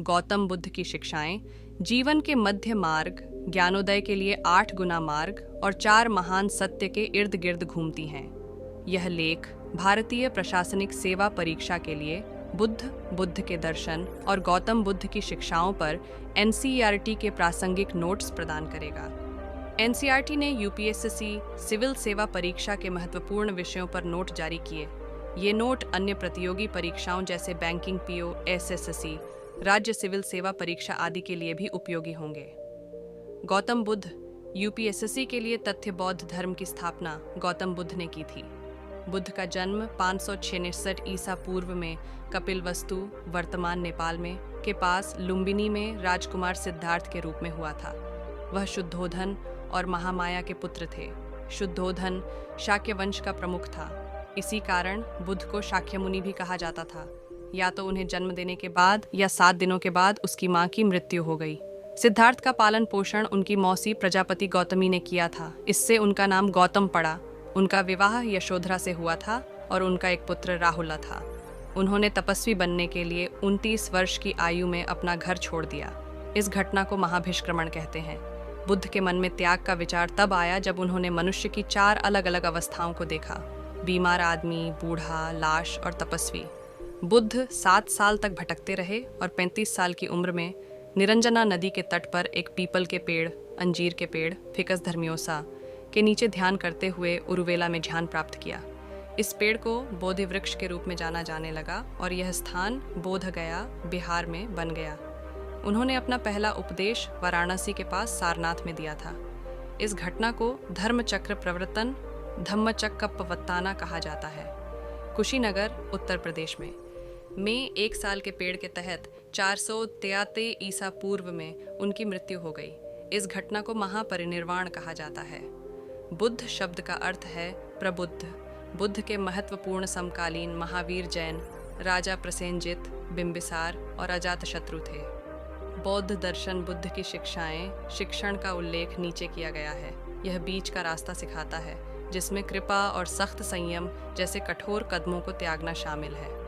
गौतम बुद्ध की शिक्षाएं जीवन के मध्य मार्ग, ज्ञानोदय के लिए 8 गुना मार्ग और 4 महान सत्य के इर्द गिर्द घूमती हैं। यह लेख भारतीय प्रशासनिक सेवा परीक्षा के लिए बुद्ध, बुद्ध के दर्शन और गौतम बुद्ध की शिक्षाओं पर एनसीईआरटी के प्रासंगिक नोट्स प्रदान करेगा। एनसीईआरटी ने यूपीएससी सिविल सेवा परीक्षा के महत्वपूर्ण विषयों पर नोट जारी किए। ये नोट अन्य प्रतियोगी परीक्षाओं जैसे बैंकिंग, पीओ, एसएससी, राज्य सिविल सेवा परीक्षा आदि के लिए भी उपयोगी होंगे। गौतम बुद्ध यूपीएससी के लिए तथ्य बौद्ध धर्म की स्थापना गौतम बुद्ध ने की थी। बुद्ध का जन्म 566 ईसा पूर्व में कपिलवस्तु, वर्तमान नेपाल में के पास लुम्बिनी में राजकुमार सिद्धार्थ के रूप में हुआ था। वह शुद्धोधन और महामाया के पुत्र थे। शुद्धोधन शाक्य वंश का प्रमुख था। इसी कारण बुद्ध को शाक्य मुनि भी कहा जाता था। या तो उन्हें जन्म देने के बाद या 7 दिनों के बाद उसकी मां की मृत्यु हो गई। सिद्धार्थ का पालन पोषण उनकी मौसी प्रजापति गौतमी ने किया था। इससे उनका नाम गौतम पड़ा। उनका विवाह यशोधरा से हुआ था और उनका एक पुत्र राहुला था। उन्होंने तपस्वी बनने के लिए 29 वर्ष की आयु में अपना घर छोड़ दिया। इस घटना को महाभिष्क्रमण कहते हैं। बुद्ध के मन में त्याग का विचार तब आया जब उन्होंने मनुष्य की 4 अलग अलग अवस्थाओं को देखा: बीमार आदमी, बूढ़ा, लाश और तपस्वी। बुद्ध 7 साल तक भटकते रहे और 35 साल की उम्र में निरंजना नदी के तट पर एक पीपल के पेड़, अंजीर के पेड़, फिकस धर्मियोसा के नीचे ध्यान करते हुए उरुवेला में ध्यान प्राप्त किया। इस पेड़ को बोधि वृक्ष के रूप में जाना जाने लगा और यह स्थान बोध गया, बिहार में बन गया। उन्होंने अपना पहला उपदेश वाराणसी के पास सारनाथ में दिया था। इस घटना को धर्मचक्र प्रवर्तन, धम्मचक्कपवत्ताना कहा जाता है। कुशीनगर, उत्तर प्रदेश में 1 साल के पेड़ के तहत 483 ईसा पूर्व में उनकी मृत्यु हो गई। इस घटना को महापरिनिर्वाण कहा जाता है। बुद्ध शब्द का अर्थ है प्रबुद्ध। बुद्ध के महत्वपूर्ण समकालीन महावीर जैन, राजा प्रसेनजित, बिंबिसार और अजातशत्रु थे। बौद्ध दर्शन बुद्ध की शिक्षाएं, शिक्षण का उल्लेख नीचे किया गया है। यह बीच का रास्ता सिखाता है जिसमें कृपा और सख्त संयम जैसे कठोर कदमों को त्यागना शामिल है।